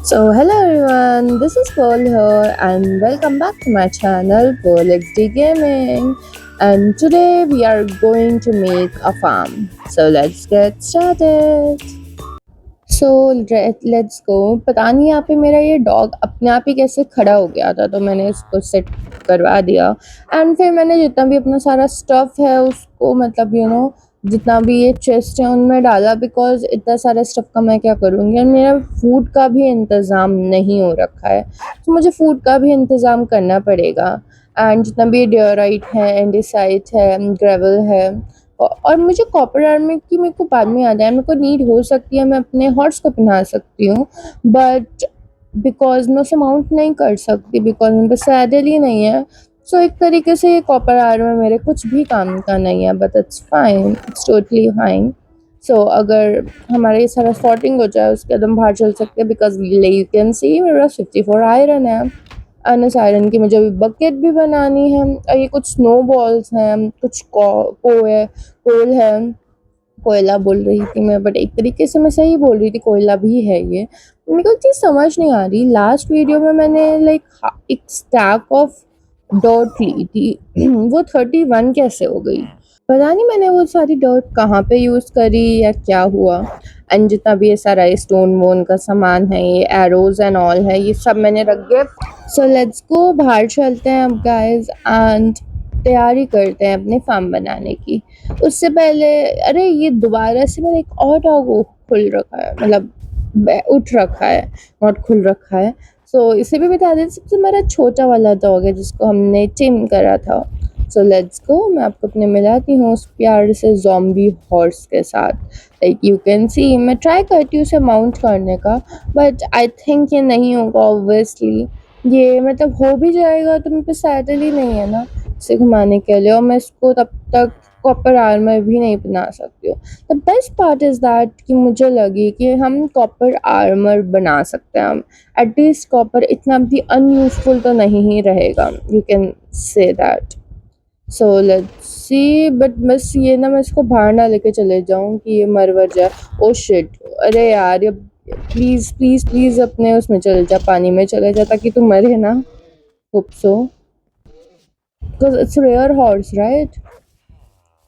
Hello everyone, this is Pearl here, and welcome back to my channel, Pearl XD Gaming. And today we are going to make a farm. So, let's get started. So let's go. पता नहीं यहाँ पे मेरा ये dog अपने आप ही कैसे खड़ा हो गया था, तो मैंने इसको सेट करवा दिया। एंड फिर मैंने जितना भी अपना सारा स्टफ़ है उसको मतलब जितना भी ये चेस्ट है उनमें डाला, बिकॉज़ इतना सारा स्टफ़ का मैं क्या करूँगी। और मेरा फूड का भी इंतज़ाम नहीं हो रखा है, तो मुझे फूड का भी इंतज़ाम करना पड़ेगा। एंड जितना भी डेओराइट है, एंडेसाइट है, ग्रेवल है, और मुझे कॉपर आर्मर की मेरे को बाद में याद आया, मेरे को नीड हो सकती है, मैं अपने हॉर्स को पहना सकती हूँ, बट बिकॉज मैं उसे माउंट नहीं कर सकती, बिकॉज मेरे पास सैडल ही नहीं है। सो एक तरीके से ये कॉपर आर्मर मेरे कुछ भी काम का नहीं है, but it's fine, it's totally fine. So अगर हमारा ये सारा सॉर्टिंग हो जाए उसके बाद हम बाहर चल सकते हैं, बिकॉज यू कैन सी मेरे पास 54 आयरन है। अनस आयरन की मुझे अभी बकेट भी बनानी है, और ये कुछ स्नो बॉल्स हैं, कुछ कोल है। कोयला बोल रही थी मैं, बट एक तरीके से मैं सही बोल रही थी, कोयला भी है ये। मेरे को एक चीज़ समझ नहीं आ रही, लास्ट वीडियो में मैंने एक स्टैक ऑफ डॉट ली थी वो 31 कैसे हो गई? पता नहीं मैंने वो सारी डॉट कहाँ पे यूज़ करी या क्या हुआ। एंड जितना भी ये सारा स्टोन वोन का सामान है, ये एरोज एंड ऑल है, ये सब मैंने रख दिया। सो लेट्स गो, बाहर चलते हैं अब गाइस, एंड तैयारी करते हैं अपने फार्म बनाने की। उससे पहले, अरे ये दोबारा से मैंने एक और डॉग खुल रखा है, मतलब उठ रखा है, नॉट खुल रखा है। सो इसे भी बता दें, सबसे मेरा छोटा वाला डॉग है जिसको हमने टेम करा था। सो लेट्स गो, मैं आपको अपने मिलाती हूँ उस प्यार से ज़ॉम्बी हॉर्स के साथ। लाइक यू कैन सी, मैं ट्राई करती हूँ उसे माउंट करने का, बट आई थिंक ये नहीं होगा ऑब्वियसली। ये मतलब हो भी जाएगा तो मेरे पे सैडल ही नहीं है ना इसे घुमाने के लिए, और मैं इसको तब तक कॉपर आर्मर भी नहीं बना सकती हूँ। The best part is that कि मुझे लगी कि हम कॉपर आर्मर बना सकते हैं। हम एटलीस्ट कॉपर इतना भी अनयूजफुल तो नहीं ही रहेगा, you can say that. So let's see, but बस ये ना मैं इसको बाहर ना लेके चले जाऊँ कि ये मर वर जाए। ओ शिट, अरे यार ये प्लीज़ प्लीज़ प्लीज़ अपने उसमें चले जा, पानी में चले जा, ताकि तू मरे ना। Hope so, because it's rare horse right.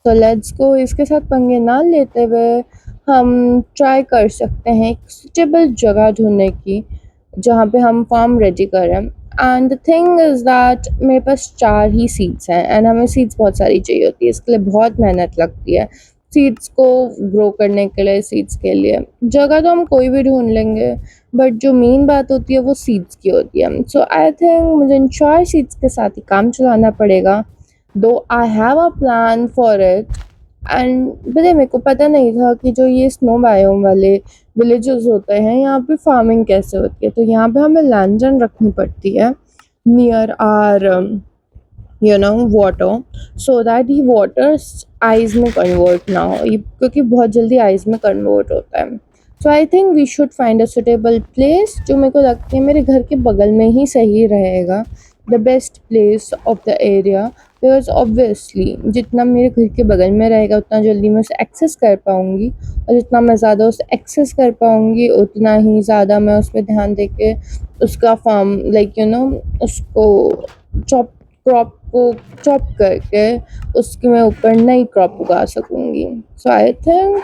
तो लेट्स गो, इसके साथ पंगे ना लेते हुए हम ट्राई कर सकते हैं एक सुटेबल जगह ढूंढने की जहाँ पे हम फार्म रेडी करें। And the thing is that मेरे पास 4 ही सीड्स हैं, एंड हमें सीड्स बहुत सारी चाहिए होती है, इसके लिए बहुत मेहनत लगती है सीड्स को ग्रो करने के लिए। सीड्स के लिए जगह तो हम कोई भी ढूंढ लेंगे, बट जो मेन बात होती है वो सीड्स की होती है। सो आई थिंक मुझे इन 4 सीड्स के साथ ही काम चलाना पड़ेगा, दो I have a plan for it. And पता मेरे को पता नहीं था कि जो ये स्नो बायोम वाले विलेजेस होते हैं यहाँ पे फार्मिंग कैसे होती है। तो यहाँ पे हमें लैंटर्न रखनी पड़ती है near our water, so that ये वाटर आइज में कन्वर्ट ना हो, ये क्योंकि बहुत जल्दी आइज में कन्वर्ट होता है। So I think we should find a suitable place, जो मेरे को लगती है मेरे घर के बगल में ही सही रहेगा, the best place of the area. Because obviously जितना मेरे घर के बगल में रहेगा उतना जल्दी मैं उसे एक्सेस कर पाऊँगी, और जितना मैं ज़्यादा उसे एक्सेस कर पाऊँगी उतना ही ज़्यादा मैं उस पर ध्यान दे के उसका फार्म उसको चॉप क्रॉप को चॉप करके उसके मैं ऊपर नई क्रॉप उगा सकूँगी। सो आई थिंक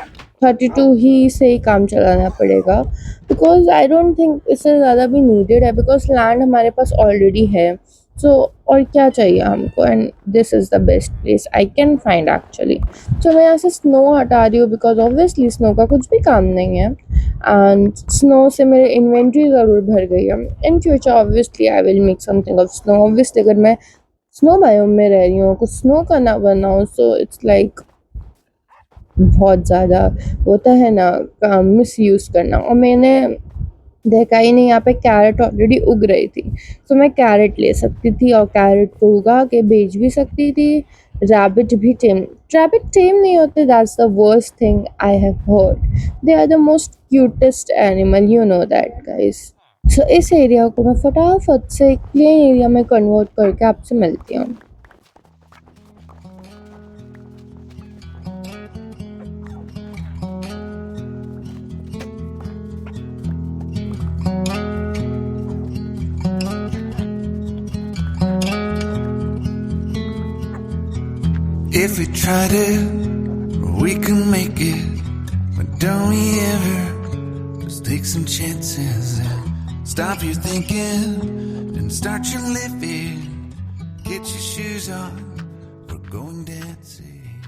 32 ही से ही काम चलाना पड़ेगा, बिकॉज आई डोंट थिंक इससे ज़्यादा भी नीडेड है, बिकॉज लैंड हमारे पास ऑलरेडी है। सो और क्या चाहिए हमको, and this is the best place I can find actually. So मैं यहाँ से स्नो हटा रही हूँ, बिकॉज ऑब्वियसली स्नो का कुछ भी काम नहीं है, एंड स्नो से मेरी इन्वेंट्री ज़रूर भर गई है। In future obviously I will make something of snow. Obviously अगर मैं स्नो बायोम में रह रही हूँ, कुछ स्नो का ना बनाऊँ, सो इट्स लाइक बहुत ज़्यादा होता है ना काम मिस यूज़ करना। और मैंने देखा ही नहीं, यहाँ पे कैरेट ऑलरेडी उग रही थी, तो मैं कैरेट ले सकती थी और कैरेट को उगा के बेच भी सकती थी। रैबिट टेम नहीं होते, that's the worst thing I have heard. They are the most cutest animal, you know that guys. So इस एरिया को मैं फटाफट से एक प्लेन एरिया में कन्वर्ट करके आपसे मिलती हूँ। If we tried it, we can make it. But don't we ever just take some chances and stop your thinking and start your living. Get your shoes on, we're going dancing.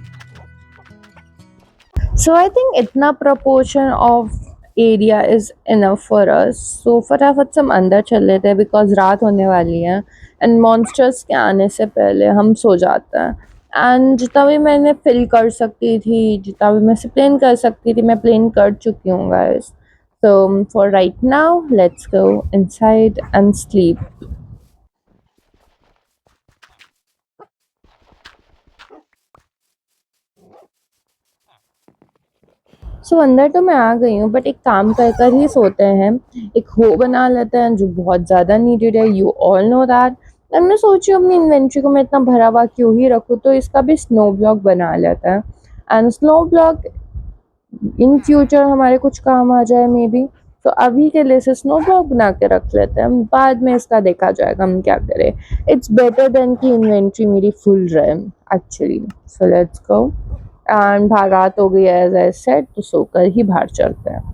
So I think इतना proportion of area is enough for us. So फटाफट से हम अंदर चल लेते हैं because रात होने वाली है and monsters के आने से पहले हम सो जाते हैं. एंड जितना भी मैंने फिल कर सकती थी, जितना भी मैं प्लेन कर सकती थी, मैं प्लेन कर चुकी हूँ guys. So for right now, let's go inside and sleep. सो अंदर तो मैं आ गई हूँ बट एक काम कर कर ही सोते हैं. एक हो बना लेते हैं जो बहुत ज़्यादा नीडेड है. You all know that. And मैं सोच रही हूँ अपनी इन्वेंट्री को मैं इतना भरा हुआ क्यों ही रखूँ, तो इसका भी स्नो ब्लॉक बना लेता है. And snow block in future हमारे कुछ काम आ जाए मे बी. तो अभी के लिए से स्नो ब्लॉक बना के रख लेते हैं, बाद में इसका देखा जाएगा हम क्या करें. इट्स बेटर देन कि इन्वेंट्री मेरी फुल रहे actually. So let's go. And बाहर रात हो गई है एज आई सेड, तो सोकर ही बाहर चलते हैं.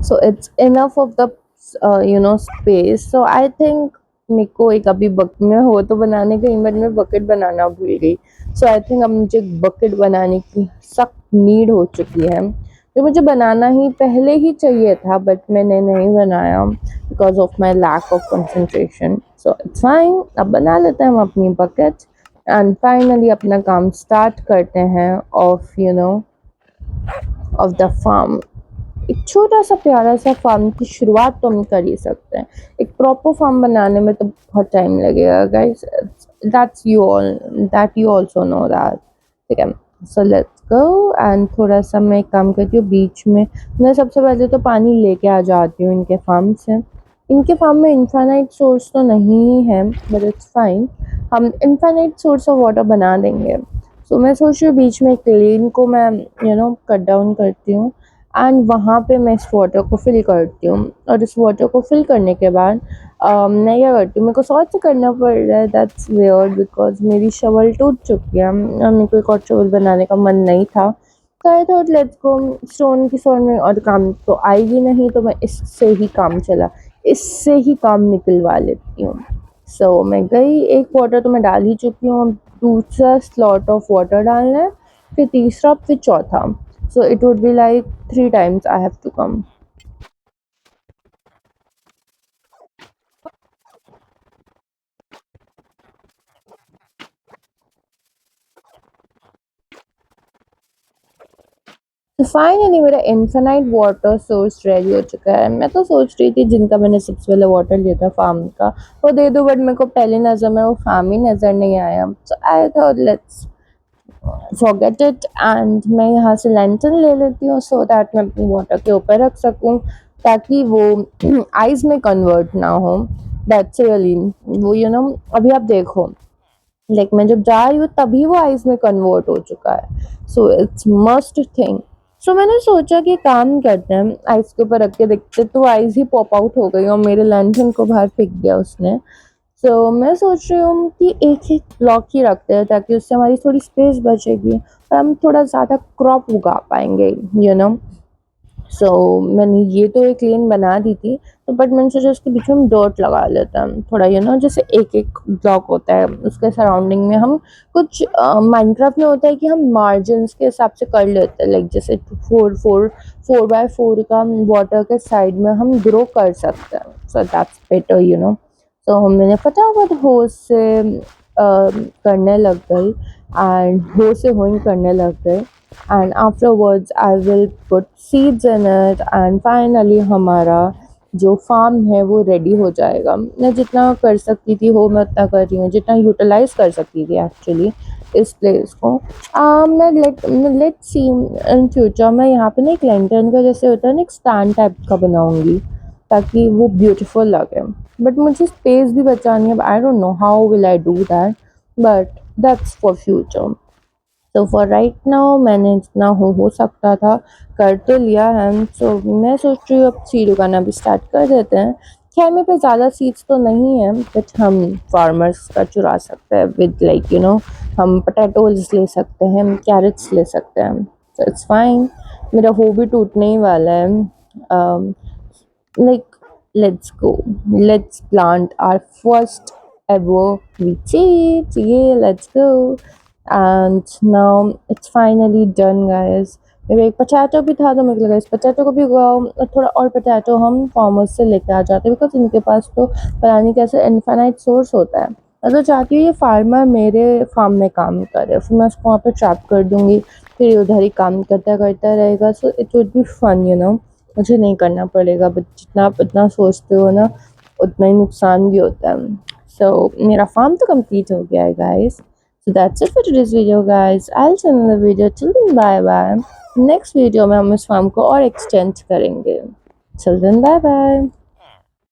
So it's enough of the space. So I think मेरे को एक अभी में हो तो बनाने गई बट मैं बकेट बनाना भूल गई. सो आई थिंक अब मुझे बकेट बनाने की सख्त नीड हो चुकी है, जो मुझे बनाना ही पहले ही चाहिए था बट मैंने नहीं बनाया because of my lack of concentration. So it's fine, अब बना लेते हैं हम अपनी बकेट एंड फाइनली अपना काम स्टार्ट करते हैं ऑफ ऑफ द फार्म. एक छोटा सा प्यारा सा फार्म की शुरुआत तो हम कर ही सकते हैं. एक प्रॉपर फार्म बनाने में तो बहुत टाइम लगेगा guys. That you also know that. ठीक है. So let's go. एंड थोड़ा सा मैं एक काम करती हूँ बीच में. मैं सबसे पहले तो पानी लेके आ जाती हूँ इनके फार्म से. इनके फार्म में इन्फाइनाइट सोर्स तो नहीं है बट इट्स फाइन, हम इन्फाइनाइट सोर्स ऑफ वाटर बना देंगे. सो मैं सोच रही हूँ बीच में एक लेन को मैं कट डाउन करती हूँ एंड वहाँ पे मैं इस वाटर को फिल करती हूँ. और इस वाटर को फिल करने के बाद मैं क्या करती हूँ, मेरे को सॉर्ट से करना पड़ रहा है. दैट्स वियर्ड बिकॉज मेरी शवल टूट चुकी है और मेरे को एक और शवल बनाने का मन नहीं था. तो आई थॉट लेट्स गो स्टोन की स्टोन में, और काम तो आएगी नहीं तो मैं इससे ही काम निकलवा लेती हूँ. सो मैं गई. एक वाटर तो मैं डाल ही चुकी हूँ, दूसरा स्लॉट ऑफ वाटर डालना है, फिर तीसरा, फिर चौथा. So it would be like 3 times I have to come. तो फाइनली मेरा इन्फिनाइट वाटर सोर्स रेडी हो चुका है. मैं तो सोच रही थी जिनका मैंने सबसे पहले वाटर लिया था फार्म का वो दे दो, बट मेरे को पहले नज़र में वो फार्म ही नज़र नहीं आया. So I thought let's forget it. And मैं यहाँ से लैंटर्न ले लेती हूँ सो दैट मैं अपनी वाटर के ऊपर रख सकूँ ताकि वो आइस में कन्वर्ट ना हो. दैट्स रियली वो अभी आप देखो लाइक मैं जब जा रही हूँ तभी वो आइस में कन्वर्ट हो चुका है. So it's must thing. So मैंने सोचा कि काम करते हैं आइस के ऊपर रख के देखते, तो आइस ही पॉप आउट हो गई और मेरे लैंटर्न को बाहर फेंक दिया उसने. सो मैं सोच रही हूँ कि एक ही ब्लॉक ही रखते हैं ताकि उससे हमारी थोड़ी स्पेस बचेगी और हम थोड़ा ज़्यादा क्रॉप उगा पाएंगे सो मैंने ये तो एक लेन बना दी थी, तो बट मैंने सोचा उसके बीच में हम डॉट लगा लेते हैं थोड़ा जैसे एक एक ब्लॉक होता है उसके सराउंडिंग में हम कुछ माइनक्राफ्ट में होता है कि हम मार्जिन्स के हिसाब से कर लेते हैं. लाइक जैसे 4x4 का वाटर के साइड में हम ग्रो कर सकते हैं. So that's better. सो मैंने फटाफट होज से करने लग गई एंड होज से होइंग करने लग गए. And afterwards I will put seeds in it and finally हमारा जो फार्म है वो रेडी हो जाएगा. मैं जितना कर सकती थी मैं उतना कर रही हूँ, जितना यूटिलाइज कर सकती थी एक्चुअली इस प्लेस को. मैं लेट सी इन फ्यूचर मैं यहाँ पे ना एक लैंटर्न का जैसे होता है ना एक स्टैंड टाइप का बनाऊँगी ताकि वो ब्यूटीफुल लगे. बट मुझे स्पेस भी बचानी है. I don't know how will I do that but that's for future. तो फॉर राइट नाउ मैंने जितना हो सकता था कर तो लिया है। सो मैं सोच रही हूँ अब सीड उगाना भी स्टार्ट कर देते हैं। खैर मेरे पे ज़्यादा सीड्स तो नहीं है बट हम फार्मर्स का चुरा सकते हैं विद लाइक हम पोटैटोज ले सकते हैं, हम कैरेट्स ले सकते हैं। सो इट्स फाइन। मेरा हो भी टूटने ही वाला है। Like, let's go. Let's plant our first ever wheat seeds. Yeah, let's go. And now it's finally done, guys. मेरा एक पटैटो भी था तो मुझे लगा इस पटैटो को भी उगाओ और थोड़ा और पटैटो हम फार्मर्स से लेकर आ जाते हैं बिकॉज इनके पास तो पता नहीं कैसे इनफाइनाइट सोर्स होता है। मैं तो चाहती हूँ ये फार्मर मेरे फार्म में काम करे, फिर मैं उसको वहाँ पे ट्रैप कर दूँगी, फिर उधर ही काम करता करता रहेगा। So it would be fun. मुझे नहीं करना पड़ेगा बट जितना आप इतना सोचते हो ना उतना ही नुकसान भी होता है। सो मेरा फार्म तो कंप्लीट हो गया है guys. So that's it for today's video guys. I will see you in the video. Till then bye bye. Next video में हम इस फार्म को और एक्सटेंड करेंगे। Till then bye bye.